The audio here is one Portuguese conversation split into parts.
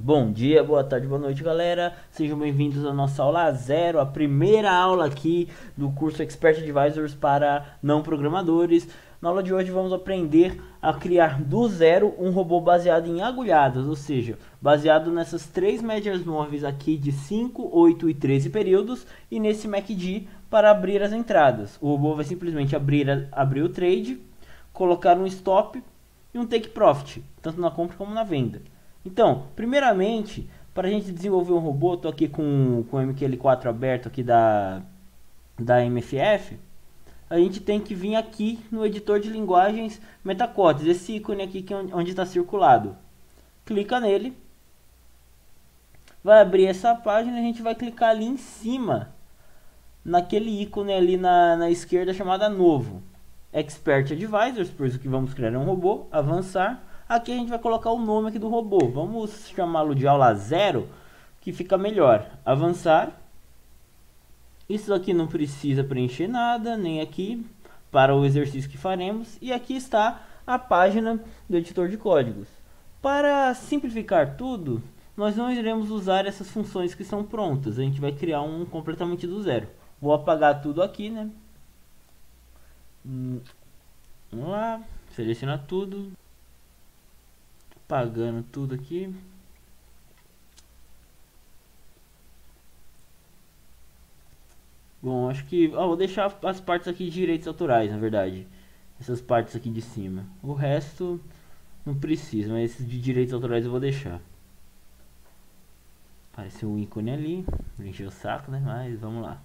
Bom dia, boa tarde, boa noite, galera. Sejam bem-vindos à nossa aula zero, a primeira aula aqui do curso Expert Advisors para não programadores. Na aula de hoje vamos aprender a criar do zero um robô baseado em agulhadas, ou seja, baseado nessas três médias móveis aqui de 5, 8 e 13 períodos e nesse MACD para abrir as entradas. O robô vai simplesmente abrir o trade, colocar um stop e um take profit, tanto na compra como na venda. Então, primeiramente, para a gente desenvolver um robô, estou aqui com o MQL4 aberto aqui da MFF, a gente tem que vir aqui no editor de linguagens Metacodes, esse ícone aqui que é onde está circulado. Clica nele, vai abrir essa página e a gente vai clicar ali em cima, naquele ícone ali na esquerda chamada Novo. Expert Advisors, por isso que vamos criar um robô, avançar. Aqui a gente vai colocar o nome aqui do robô. Vamos chamá-lo de aula 0, que fica melhor. Avançar. Isso aqui não precisa preencher nada, nem aqui, para o exercício que faremos. E aqui está a página do editor de códigos. Para simplificar tudo, nós não iremos usar essas funções que são prontas. A gente vai criar um completamente do zero. Vou apagar tudo aqui, né? Vamos lá, selecionar tudo. Apagando tudo aqui. Bom, acho que vou deixar as partes aqui de direitos autorais, na verdade. Essas partes aqui de cima. O resto não precisa, mas esses de direitos autorais eu vou deixar. Apareceu um ícone ali, encheu o saco, né? Mas vamos lá.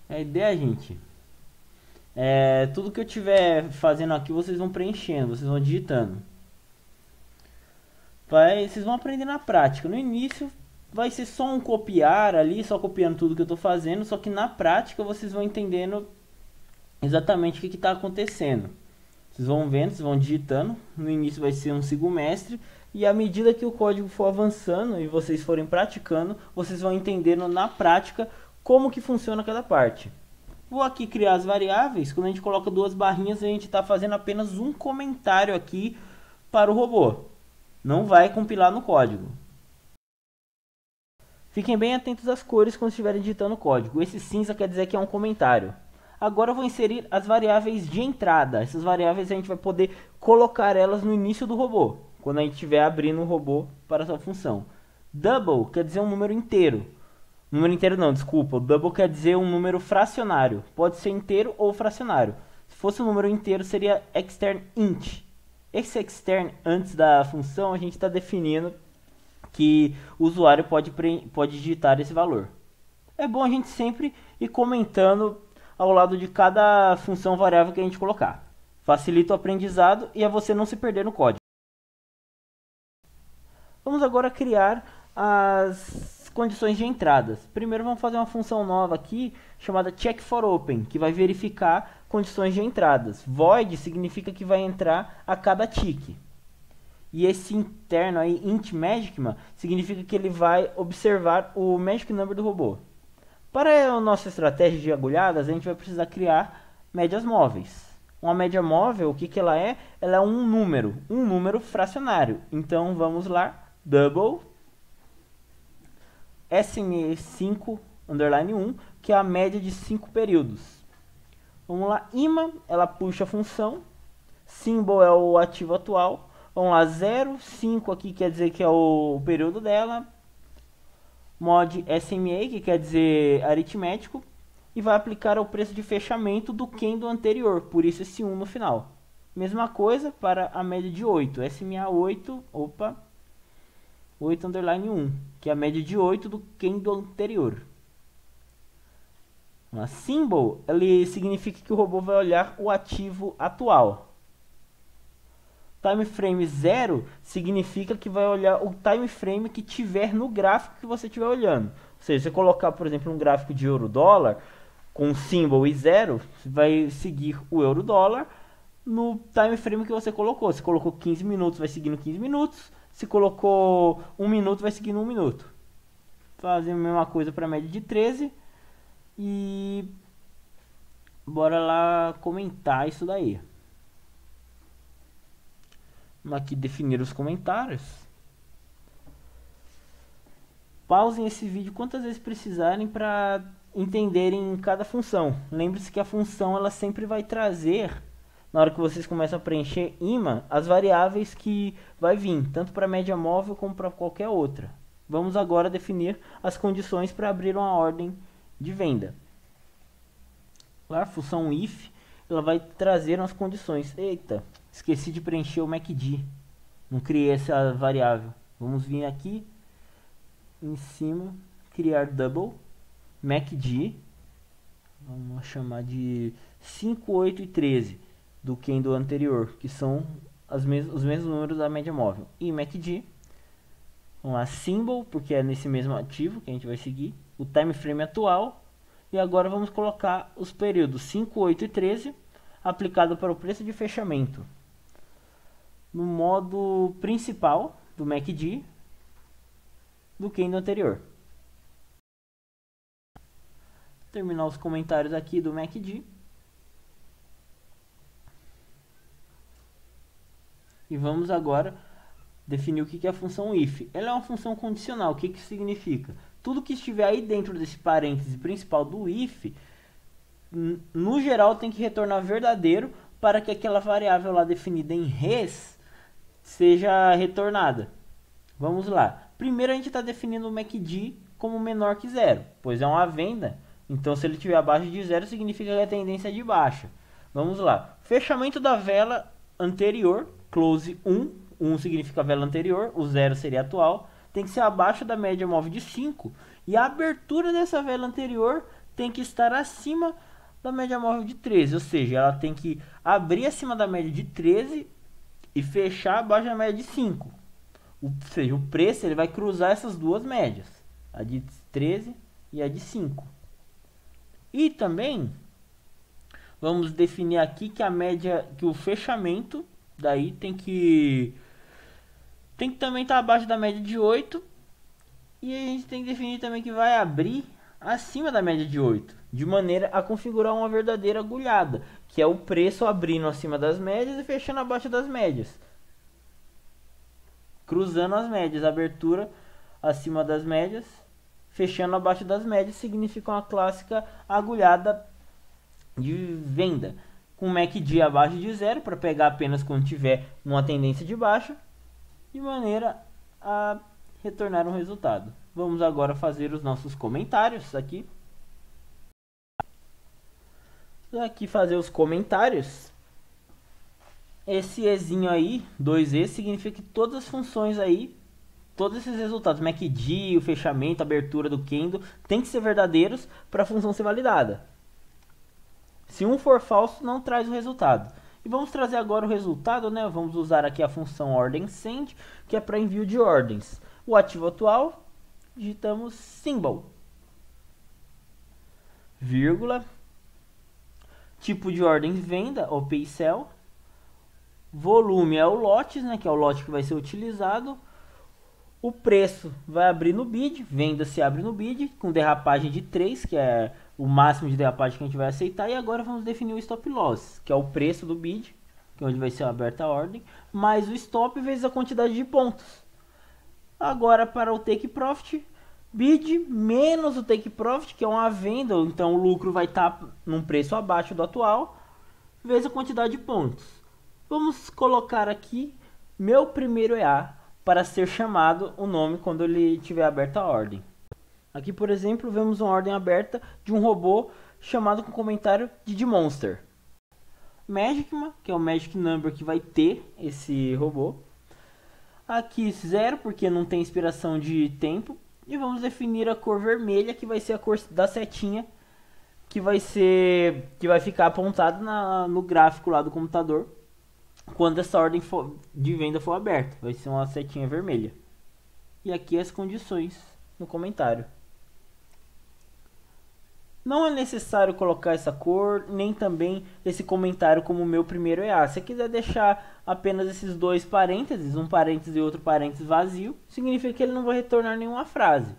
A ideia, gente, tudo que eu tiver fazendo aqui vocês vão preenchendo, vocês vão digitando. Vocês vão aprender na prática. No início vai ser só um copiar ali, só copiando tudo que eu estou fazendo, só que na prática vocês vão entendendo exatamente o que está acontecendo. Vocês vão vendo, vocês vão digitando. No início vai ser um sigumestre, e à medida que o código for avançando e vocês forem praticando, vocês vão entendendo na prática como que funciona cada parte. Vou aqui criar as variáveis. Quando a gente coloca duas barrinhas, a gente está fazendo apenas um comentário aqui para o robô. Não vai compilar no código. Fiquem bem atentos às cores quando estiverem digitando o código. Esse cinza quer dizer que é um comentário. Agora eu vou inserir as variáveis de entrada. Essas variáveis a gente vai poder colocar elas no início do robô, quando a gente estiver abrindo o robô para essa função. Double quer dizer um número inteiro. Número inteiro não, desculpa. O double quer dizer um número fracionário. Pode ser inteiro ou fracionário. Se fosse um número inteiro, seria extern int. Esse extern, antes da função, a gente está definindo que o usuário pode digitar esse valor. É bom a gente sempre ir comentando ao lado de cada função variável que a gente colocar. Facilita o aprendizado e é você não se perder no código. Vamos agora criar as condições de entradas. Primeiro vamos fazer uma função nova aqui chamada check4open, que vai verificar condições de entradas. Void significa que vai entrar a cada tick. E esse interno aí, int magicma, significa que ele vai observar o magic number do robô. Para a nossa estratégia de agulhadas, a gente vai precisar criar médias móveis. Uma média móvel, o que que ela é? Ela é um número fracionário. Então vamos lá, double SME5 underline 1, que é a média de 5 períodos. Vamos lá, ima, ela puxa a função, symbol é o ativo atual. Vamos lá, 0, 5 aqui quer dizer que é o período dela. Mod SMA, que quer dizer aritmético. E vai aplicar o preço de fechamento do candle anterior, por isso esse 1 no final. Mesma coisa para a média de 8, SMA8, 8 underline 1, que é a média de 8 do candle anterior. Uma symbol, ele significa que o robô vai olhar o ativo atual. Time frame 0 significa que vai olhar o time frame que tiver no gráfico que você estiver olhando. Ou seja, se você colocar, por exemplo, um gráfico de euro-dólar com symbol e 0, vai seguir o euro-dólar no time frame que você colocou. Se colocou 15 minutos, vai seguindo 15 minutos. Se colocou 1 minuto, vai seguindo 1 minuto. Fazer a mesma coisa para a média de 13. E bora lá comentar isso daí. Vamos aqui definir os comentários. Pausem esse vídeo quantas vezes precisarem para entenderem cada função. Lembre-se que a função ela sempre vai trazer, na hora que vocês começam a preencher imã, as variáveis que vai vir, tanto para a média móvel como para qualquer outra. Vamos agora definir as condições para abrir uma ordem de venda. A função if ela vai trazer umas condições. Eita, esqueci de preencher o MACD. Não criei essa variável. Vamos vir aqui em cima, criar double MACD. Vamos chamar de 5, 8 e 13 do candle anterior, que são os mesmos números da média móvel. E MACD. Vamos lá, symbol, porque é nesse mesmo ativo que a gente vai seguir. O time frame atual. E agora vamos colocar os períodos 5, 8 e 13 aplicado para o preço de fechamento. No modo principal do MACD do candle anterior. Terminar os comentários aqui do MACD. E vamos agora definir o que é a função if. Ela é uma função condicional. O que significa? Tudo que estiver aí dentro desse parêntese principal do if, no geral tem que retornar verdadeiro para que aquela variável lá definida em res seja retornada. Vamos lá. Primeiro a gente está definindo o MACD como menor que zero, pois é uma venda. Então se ele estiver abaixo de zero significa que a tendência é de baixa. Vamos lá. Fechamento da vela anterior, close 1. 1 significa vela anterior, o 0 seria atual. Tem que ser abaixo da média móvel de 5. E a abertura dessa vela anterior tem que estar acima da média móvel de 13. Ou seja, ela tem que abrir acima da média de 13 e fechar abaixo da média de 5. Ou seja, o preço ele vai cruzar essas duas médias. A de 13 e a de 5. E também vamos definir aqui que a média, que o fechamento daí tem que também estar abaixo da média de 8. E a gente tem que definir também que vai abrir acima da média de 8. De maneira a configurar uma verdadeira agulhada. Que é o preço abrindo acima das médias e fechando abaixo das médias. Cruzando as médias. Abertura acima das médias. Fechando abaixo das médias. Significa uma clássica agulhada de venda. Com MACD abaixo de 0. Para pegar apenas quando tiver uma tendência de baixa. De maneira a retornar um resultado. Vamos agora fazer os nossos comentários aqui. Aqui fazer os comentários. Esse Ezinho aí, 2E, significa que todas as funções aí, todos esses resultados, MACD, o fechamento, a abertura do candle, tem que ser verdadeiros para a função ser validada. Se um for falso, não traz o resultado. E vamos trazer agora o resultado, né? Vamos usar aqui a função ordem send, que é para envio de ordens. O ativo atual, digitamos symbol, vírgula, tipo de ordem venda, OP Sell, volume é o lotes, né? Que é o lote que vai ser utilizado. O preço vai abrir no bid, venda se abre no bid, com derrapagem de 3, que é o máximo de derrapagem que a gente vai aceitar. E agora vamos definir o stop loss, que é o preço do bid, que é onde vai ser aberta a ordem, mais o stop vezes a quantidade de pontos. Agora para o take profit, bid menos o take profit, que é uma venda, então o lucro vai estar num preço abaixo do atual, vezes a quantidade de pontos. Vamos colocar aqui meu primeiro EA, para ser chamado o nome quando ele tiver aberta a ordem. Aqui, por exemplo, vemos uma ordem aberta de um robô chamado com comentário de Monster. Magicma, que é o Magic Number que vai ter esse robô. Aqui 0, porque não tem inspiração de tempo. E vamos definir a cor vermelha, que vai ser a cor da setinha, que vai ficar apontada no gráfico lá do computador. Quando essa ordem de venda for aberta, vai ser uma setinha vermelha. E aqui as condições no comentário. Não é necessário colocar essa cor, nem também esse comentário como meu primeiro EA. Se você quiser deixar apenas esses dois parênteses, um parêntese e outro parêntese vazio, significa que ele não vai retornar nenhuma frase.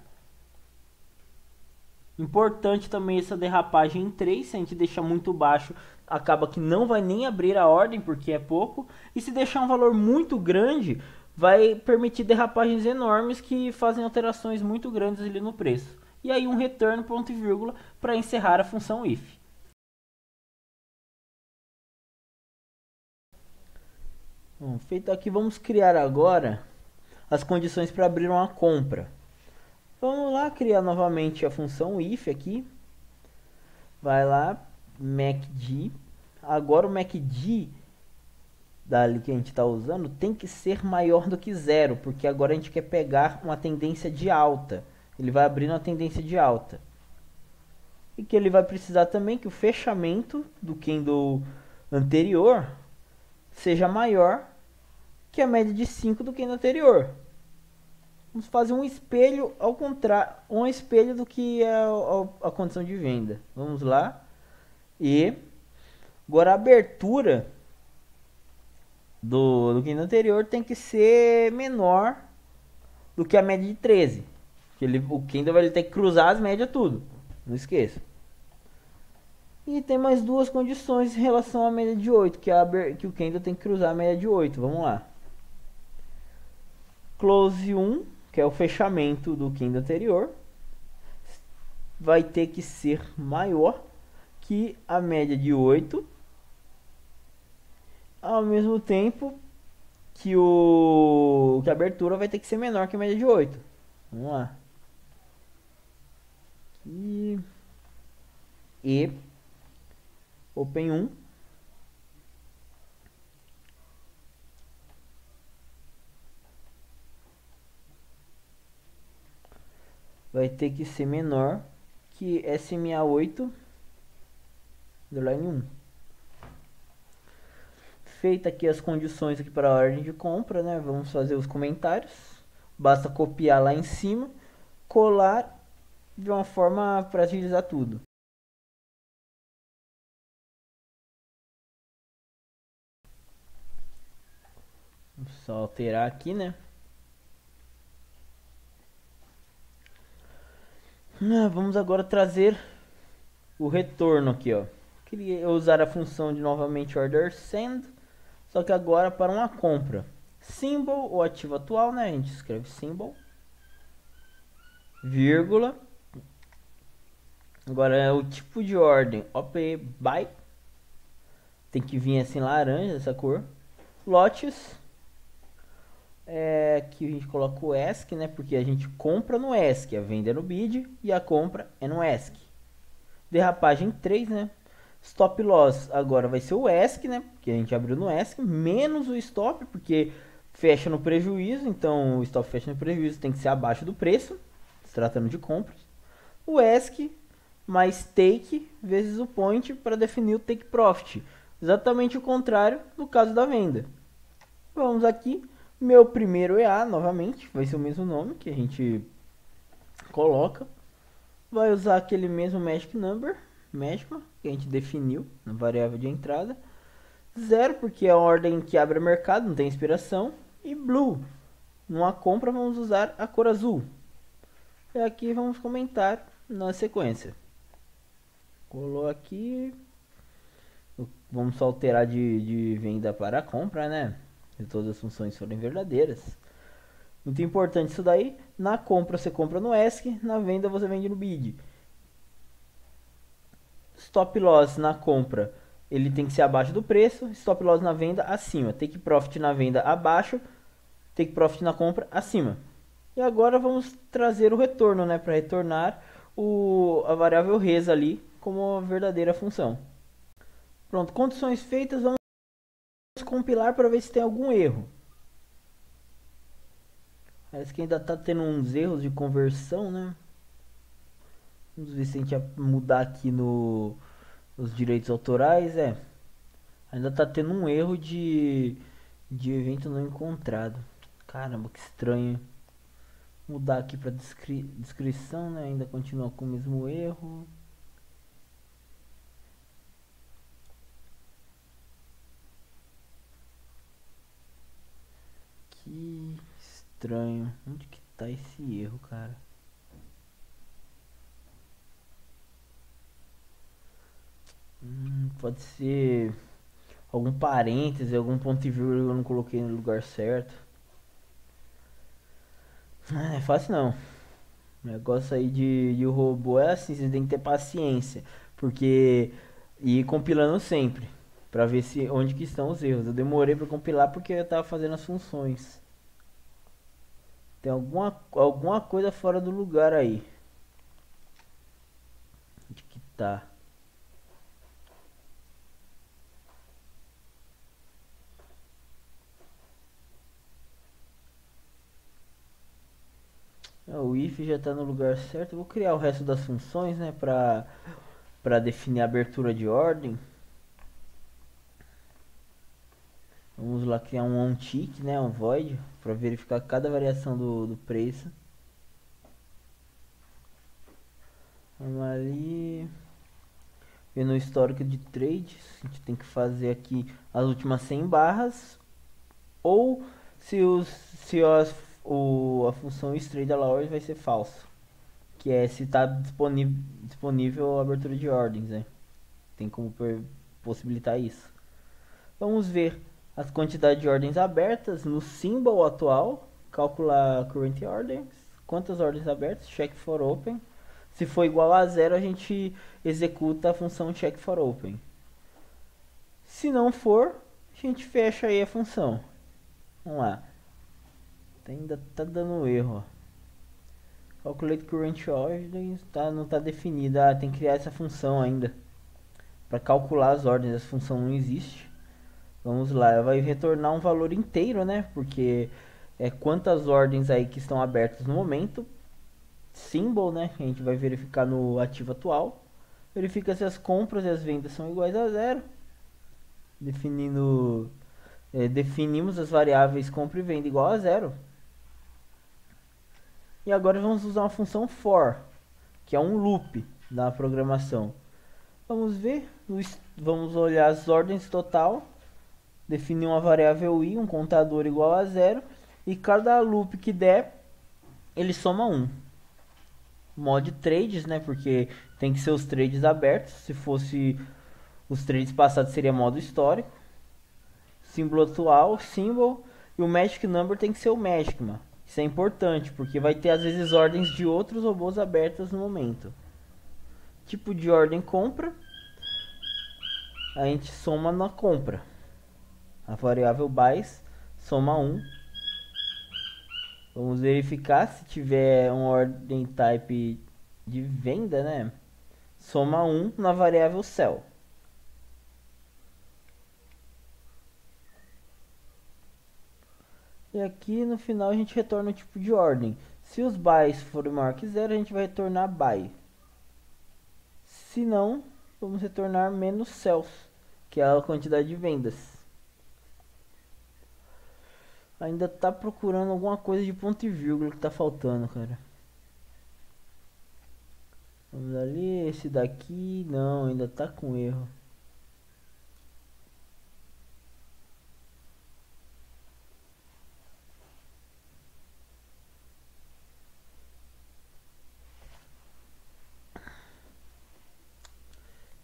Importante também essa derrapagem em 3, se a gente deixar muito baixo, acaba que não vai nem abrir a ordem, porque é pouco. E se deixar um valor muito grande, vai permitir derrapagens enormes que fazem alterações muito grandes ali no preço. E aí um return ponto e vírgula para encerrar a função if. Bom, feito aqui, vamos criar agora as condições para abrir uma compra. Vamos lá criar novamente a função if aqui. Vai lá, MACD. Agora o MACD dali que a gente está usando tem que ser maior do que zero, porque agora a gente quer pegar uma tendência de alta. Ele vai abrir uma tendência de alta. E que ele vai precisar também que o fechamento do candle anterior seja maior que a média de 5 do candle anterior. Vamos fazer um espelho ao contrário, um espelho do que é a condição de venda. Vamos lá. E agora a abertura do candle anterior tem que ser menor do que a média de 13. O candle vai ter que cruzar as médias tudo. Não esqueça. E tem mais duas condições em relação à média de 8, que o candle tem que cruzar a média de 8. Vamos lá. Close 1, que é o fechamento do candle anterior, vai ter que ser maior que a média de 8, ao mesmo tempo que a abertura vai ter que ser menor que a média de 8. Vamos lá. E Open 1 vai ter que ser menor que SMA8 underline 1. Feita aqui as condições aqui para a ordem de compra, né? Vamos fazer os comentários. Basta copiar lá em cima, colar de uma forma para agilizar tudo. Vou só alterar aqui, né? Vamos agora trazer o retorno aqui, ó. Queria usar a função de novamente order send, só que agora para uma compra. Symbol, o ativo atual, né? A gente escreve symbol, vírgula. Agora é o tipo de ordem, OP buy. Tem que vir assim laranja, essa cor. Lotes. Aqui a gente coloca o ESC, né? Porque a gente compra no ESC, a venda é no bid e a compra é no ESC. Derrapagem 3, né? Stop loss agora vai ser o ESC, né? Porque a gente abriu no ESC, menos o stop, porque fecha no prejuízo. Então o stop fecha no prejuízo, tem que ser abaixo do preço, se tratando de compras. O ESC mais take vezes o point para definir o take profit. Exatamente o contrário do caso da venda. Vamos aqui. Meu primeiro EA, novamente, vai ser o mesmo nome que a gente coloca. Vai usar aquele mesmo Magic Number, Magic, que a gente definiu na variável de entrada. 0, porque é a ordem que abre o mercado, não tem inspiração. E Blue, numa compra vamos usar a cor azul. E aqui vamos comentar na sequência. Colou aqui. Vamos só alterar de venda para compra, né? Se todas as funções forem verdadeiras. Muito importante isso daí. Na compra você compra no ESC, na venda você vende no bid. Stop loss na compra, ele tem que ser abaixo do preço. Stop loss na venda, acima. Take profit na venda, abaixo. Take profit na compra, acima. E agora vamos trazer o retorno, né? Para retornar a variável res ali como uma verdadeira função. Pronto, condições feitas, vamos compilar para ver se tem algum erro. Parece que ainda está tendo uns erros de conversão, né? Vamos ver se a gente vai mudar aqui nos direitos autorais. Ainda está tendo um erro de evento não encontrado. Caramba, que estranho. Mudar aqui para descrição, né? Ainda continua com o mesmo erro. Que estranho. Onde que tá esse erro, cara? Pode ser algum parêntese, algum ponto e vírgula eu não coloquei no lugar certo. É fácil não. O negócio aí de robô é assim, você tem que ter paciência. Porque ir compilando sempre. Pra ver se onde que estão os erros. Eu demorei pra compilar porque eu tava fazendo as funções. Tem alguma coisa fora do lugar aí. Onde que tá? O if já está no lugar certo. Eu vou criar o resto das funções, né, para definir a abertura de ordem. Vamos lá criar um onTick, né, um void, para verificar cada variação do preço. Vamos ali. E no histórico de trades, a gente tem que fazer aqui as últimas 100 barras. Ou se a função string_allowed vai ser falso. Que é se está disponível a abertura de ordens, né? Tem como possibilitar isso. Vamos ver as quantidades de ordens abertas no symbol atual. Calcular current orders. Quantas ordens abertas? Check for open. Se for igual a zero, a gente executa a função check for open. Se não for, a gente fecha aí a função. Vamos lá. Ainda tá dando erro. Calculate current ordens, não está definida. Tem que criar essa função ainda. Para calcular as ordens, essa função não existe. Vamos lá, vai retornar um valor inteiro, né? Porque é quantas ordens aí que estão abertas no momento. Symbol, né? A gente vai verificar no ativo atual. Verifica se as compras e as vendas são iguais a zero. Definimos as variáveis compra e venda igual a zero. E agora vamos usar uma função for, que é um loop da programação. Vamos ver, vamos olhar as ordens total, definir uma variável i, um contador igual a zero, e cada loop que der, ele soma 1. Mod trades, né, porque tem que ser os trades abertos, se fosse os trades passados seria modo histórico. Símbolo atual, symbol, e o magic number tem que ser o magic, mano. Isso é importante, porque vai ter às vezes ordens de outros robôs abertas no momento. Tipo de ordem compra, a gente soma na compra. A variável buys soma 1. Vamos verificar se tiver uma ordem type de venda, né? Soma 1 na variável sell. E aqui no final a gente retorna o tipo de ordem. Se os buys forem maior que 0, a gente vai retornar buy. Se não, vamos retornar menos sells, que é a quantidade de vendas. Ainda tá procurando alguma coisa de ponto e vírgula que tá faltando, cara. Vamos ali, esse daqui, não, ainda tá com erro.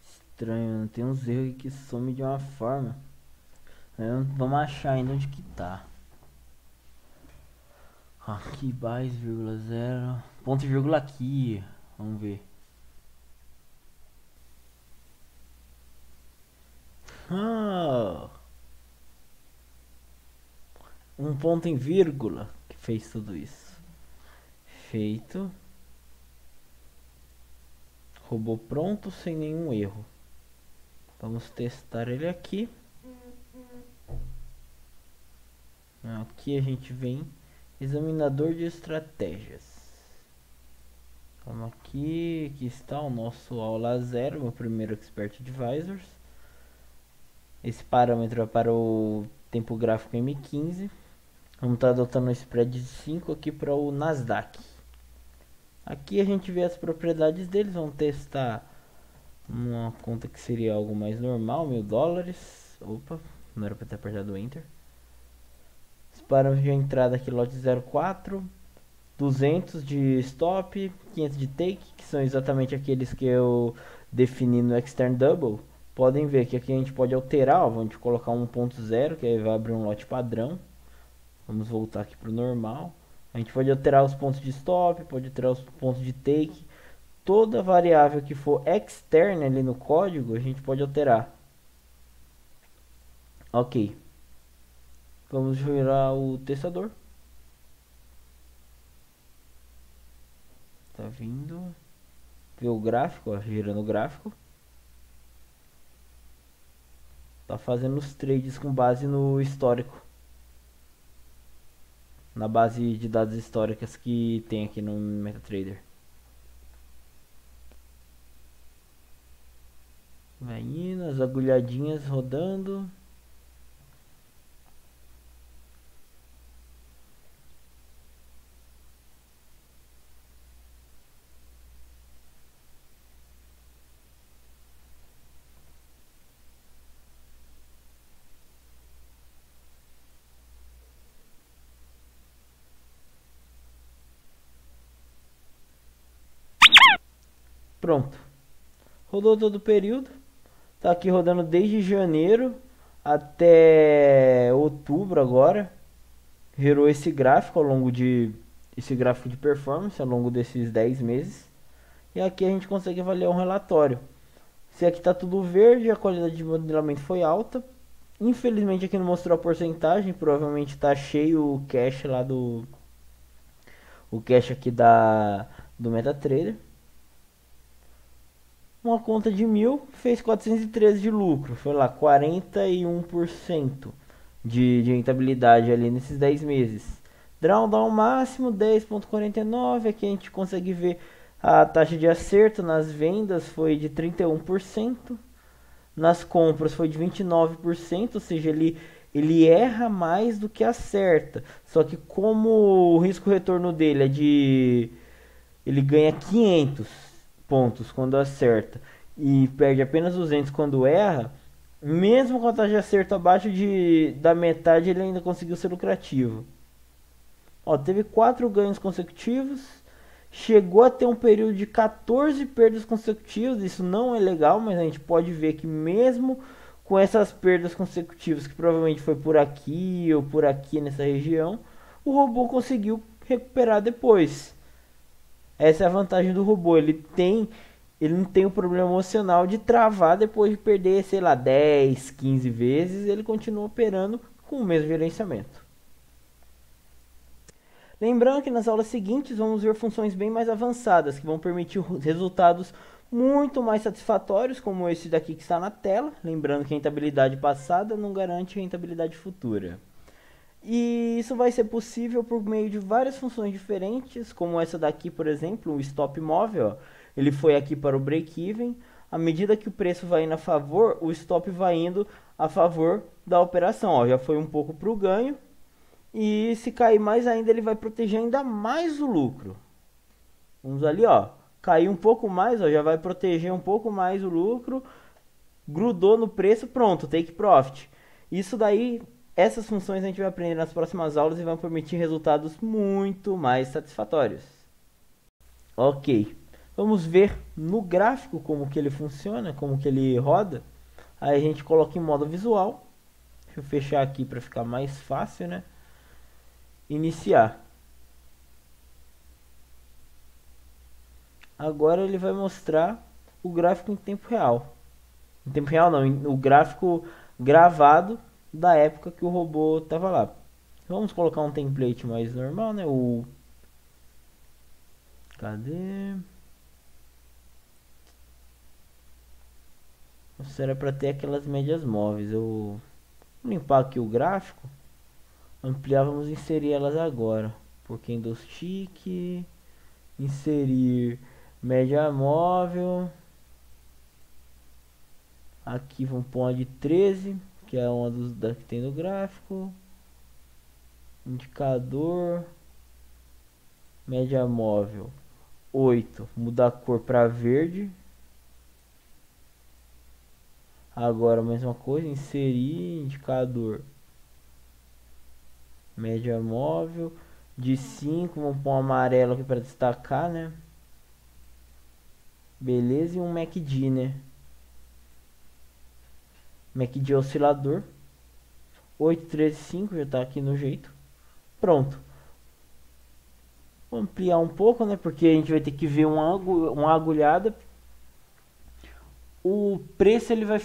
Estranho, tem uns erros que some de uma forma. Vamos achar ainda onde que tá. Aqui, buys, vírgula, zero. Ponto e vírgula aqui. Vamos ver. Um ponto em vírgula que fez tudo isso. Feito. Robô pronto, sem nenhum erro. Vamos testar ele aqui. Aqui a gente vem examinador de estratégias. Vamos aqui está o nosso aula 0, meu primeiro Expert Advisors. Esse parâmetro é para o tempo gráfico M15. Vamos estar adotando o spread de 5 aqui para o Nasdaq. Aqui a gente vê as propriedades deles. Vamos testar uma conta que seria algo mais normal, $1000. Opa, não era para ter apertado o Enter. Os parâmetros de entrada aqui, lote 04, 200 de stop, 500 de take, que são exatamente aqueles que eu defini no Extern Double. Podem ver que aqui a gente pode alterar, ó, vamos colocar 1.0, que aí vai abrir um lote padrão. Vamos voltar aqui para o normal. A gente pode alterar os pontos de stop, pode alterar os pontos de take. Toda variável que for externa ali no código, a gente pode alterar. Ok. Vamos girar o testador. Tá vindo. Ver o gráfico, ó, girando o gráfico. Tá fazendo os trades com base no histórico. Na base de dados históricas que tem aqui no MetaTrader. Vai indo, as agulhadinhas rodando. Pronto. Rodou todo o período. Tá aqui rodando desde janeiro até outubro agora. Gerou esse gráfico ao longo de esse gráfico de performance ao longo desses 10 meses. E aqui a gente consegue avaliar um relatório. Se aqui está tudo verde, a qualidade de modelamento foi alta. Infelizmente aqui não mostrou a porcentagem, provavelmente está cheio o cache lá o cache aqui do MetaTrader. Uma conta de 1.000 fez 413 de lucro, foi lá 41% de rentabilidade ali nesses 10 meses. Drawdown máximo 10,49, aqui a gente consegue ver a taxa de acerto nas vendas foi de 31%, nas compras foi de 29%, ou seja, ele erra mais do que acerta. Só que como o risco retorno dele é de... ele ganha 500 pontos quando acerta e perde apenas 200 quando erra, mesmo com a taxa de acerto abaixo da metade, ele ainda conseguiu ser lucrativo. Ó, teve 4 ganhos consecutivos, chegou a ter um período de 14 perdas consecutivas. Isso não é legal, mas a gente pode ver que mesmo com essas perdas consecutivas, que provavelmente foi por aqui ou por aqui nessa região, o robô conseguiu recuperar depois. Essa é a vantagem do robô, ele não tem o problema emocional de travar depois de perder, sei lá, 10, 15 vezes, ele continua operando com o mesmo gerenciamento. Lembrando que nas aulas seguintes vamos ver funções bem mais avançadas, que vão permitir resultados muito mais satisfatórios, como esse daqui que está na tela. Lembrando que a rentabilidade passada não garante rentabilidade futura. E isso vai ser possível por meio de várias funções diferentes, como essa daqui, por exemplo, o stop móvel. Ó. Ele foi aqui para o break-even. À medida que o preço vai indo a favor, o stop vai indo a favor da operação. Ó. Já foi um pouco para o ganho. E se cair mais ainda, ele vai proteger ainda mais o lucro. Vamos ali, ó. Cair um pouco mais, ó, já vai proteger um pouco mais o lucro. Grudou no preço, pronto, take profit. Isso daí, essas funções a gente vai aprender nas próximas aulas e vão permitir resultados muito mais satisfatórios. Ok, vamos ver no gráfico como que ele funciona, como que ele roda. Aí a gente coloca em modo visual. Deixa eu fechar aqui para ficar mais fácil, né? Iniciar. Agora ele vai mostrar o gráfico em tempo real. Em tempo real não, o gráfico gravado da época que o robô estava lá. Vamos colocar um template mais normal, né? Cadê? Isso era para ter aquelas médias móveis. Eu vou limpar aqui o gráfico. Ampliar, vamos inserir elas agora. Por candlestick. Inserir média móvel. Aqui vamos pôr uma de 13, que é uma das que tem no gráfico. Indicador. Média móvel 8. Mudar a cor para verde. Agora a mesma coisa, inserir indicador. Média móvel de 5, vamos pôr um amarelo aqui para destacar, né? Beleza, e um MACD, né? MACD oscilador 8, 13, 5, já tá aqui no jeito. Pronto. Vou ampliar um pouco, né? Porque a gente vai ter que ver uma agulhada. O preço ele vai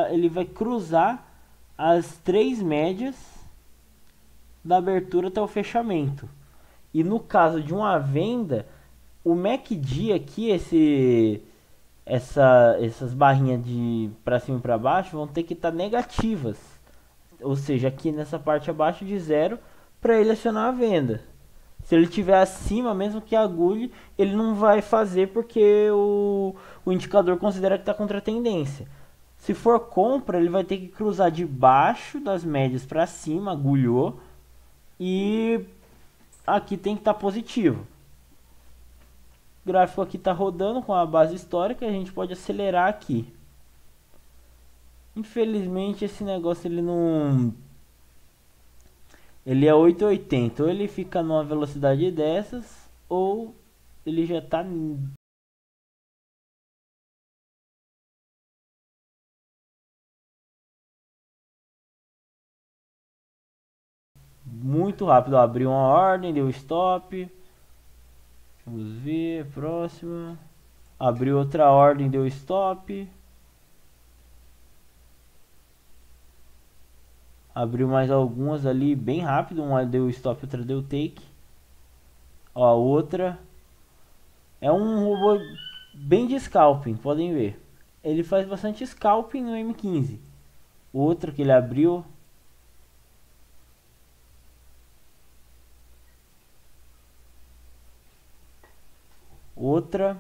ele vai cruzar as 3 médias da abertura até o fechamento. E no caso de uma venda, o MACD aqui, essas barrinhas de para cima e para baixo vão ter que estar negativas. Ou seja, aqui nessa parte abaixo de 0 para ele acionar a venda. Se ele estiver acima, mesmo que agulhe, ele não vai fazer porque o indicador considera que está contra a tendência. Se for compra, ele vai ter que cruzar de baixo das médias para cima, agulhou, e aqui tem que estar positivo. O gráfico aqui está rodando com a base histórica, a gente pode acelerar aqui. Infelizmente esse negócio ele não... Ele é 880, ou ele fica numa velocidade dessas, ou ele já está muito rápido. Abriu uma ordem, deu stop. Vamos ver, próxima. Abriu outra ordem, deu stop. Abriu mais algumas ali bem rápido. Uma deu stop, outra deu take. Ó, a outra. É um robô bem de scalping, podem ver. Ele faz bastante scalping no M15. Outra que ele abriu. Outra.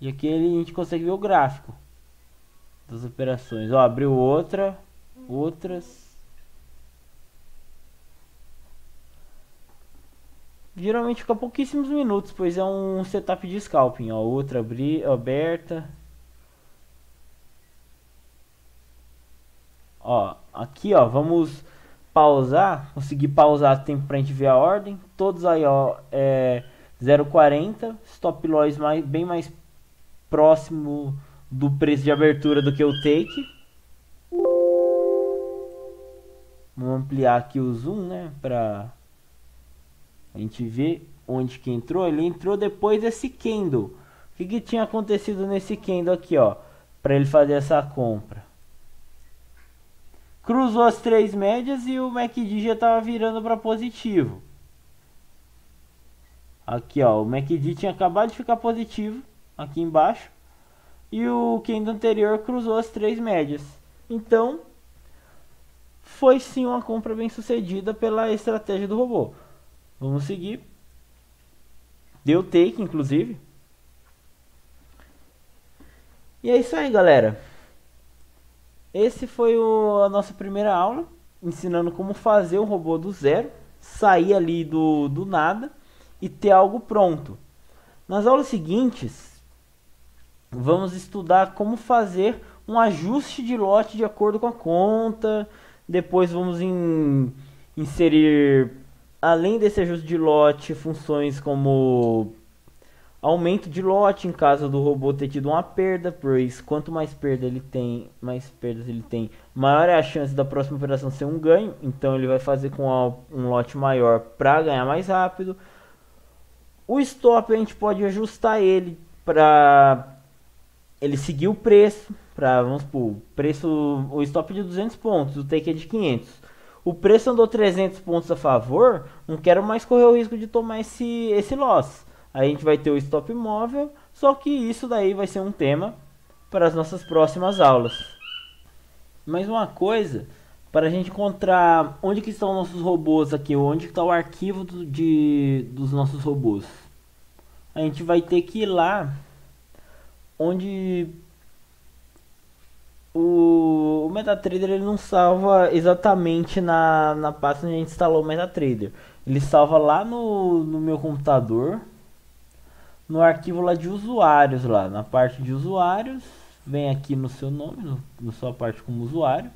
E aqui a gente consegue ver o gráfico das operações. Ó, abriu outra. Outras. Geralmente fica pouquíssimos minutos, pois é um setup de scalping. Ó, outra aberta. Ó, aqui ó, vamos pausar. Conseguir pausar tempo pra gente ver a ordem. Todos aí ó, 0,40. Stop loss bem mais próximo do preço de abertura do que o take. Vamos ampliar aqui o zoom, né, pra a gente ver onde que entrou. Ele entrou depois desse candle. O que tinha acontecido nesse candle aqui, ó, para ele fazer essa compra? Cruzou as 3 médias e o MACD já estava virando para positivo. Aqui, ó, o MACD tinha acabado de ficar positivo aqui embaixo e o candle anterior cruzou as 3 médias. Então, foi sim uma compra bem sucedida pela estratégia do robô. Vamos seguir. Deu take, inclusive. E é isso aí, galera. Esse foi a nossa primeira aula, ensinando como fazer um robô do zero, sair ali do nada e ter algo pronto. Nas aulas seguintes, vamos estudar como fazer um ajuste de lote de acordo com a conta. Depois vamos inserir, além desse ajuste de lote, funções como aumento de lote em caso do robô ter tido uma perda, pois quanto mais perdas ele tem, maior é a chance da próxima operação ser um ganho. Então ele vai fazer com um lote maior para ganhar mais rápido. O stop a gente pode ajustar ele para ele seguir o preço, para, vamos supor, o stop de 200 pontos, o take é de 500. O preço andou 300 pontos a favor, não quero mais correr o risco de tomar esse loss. Aí a gente vai ter o stop móvel, só que isso daí vai ser um tema para as nossas próximas aulas. Mais uma coisa, para a gente encontrar onde que estão nossos robôs aqui, onde está o arquivo dos nossos robôs. A gente vai ter que ir lá onde o MetaTrader ele não salva exatamente na pasta onde a gente instalou o MetaTrader. Ele salva lá no meu computador, no arquivo lá de usuários, lá na parte de usuários. Vem aqui no seu nome, na sua parte como usuário.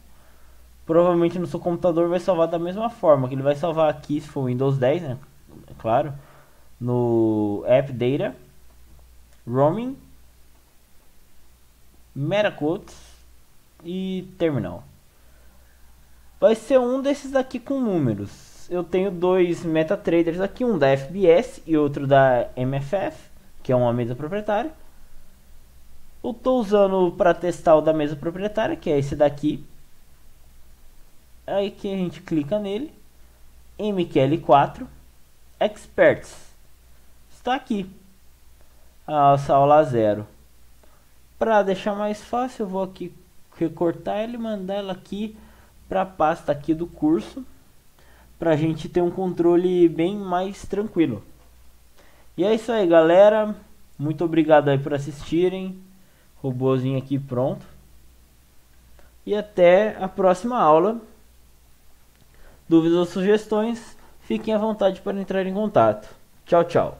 Provavelmente no seu computador vai salvar da mesma forma, que ele vai salvar aqui se for Windows 10, né? É claro. No App Data, Roaming, Metaquotes e Terminal. Vai ser um desses aqui com números. eu tenho dois MetaTraders aqui, um da FBS e outro da MFF, que é uma mesa proprietária. Eu estou usando para testar o da mesa proprietária, que é esse daqui. Aí que a gente clica nele, MQL4 Experts, está aqui essa aula 0. Para deixar mais fácil, eu vou aqui recortar ele e mandar ela aqui para a pasta aqui do curso, para a gente ter um controle bem mais tranquilo. E é isso aí, galera, muito obrigado aí por assistirem. Robôzinho aqui pronto, e até a próxima aula. Dúvidas ou sugestões, fiquem à vontade para entrar em contato. Tchau, tchau.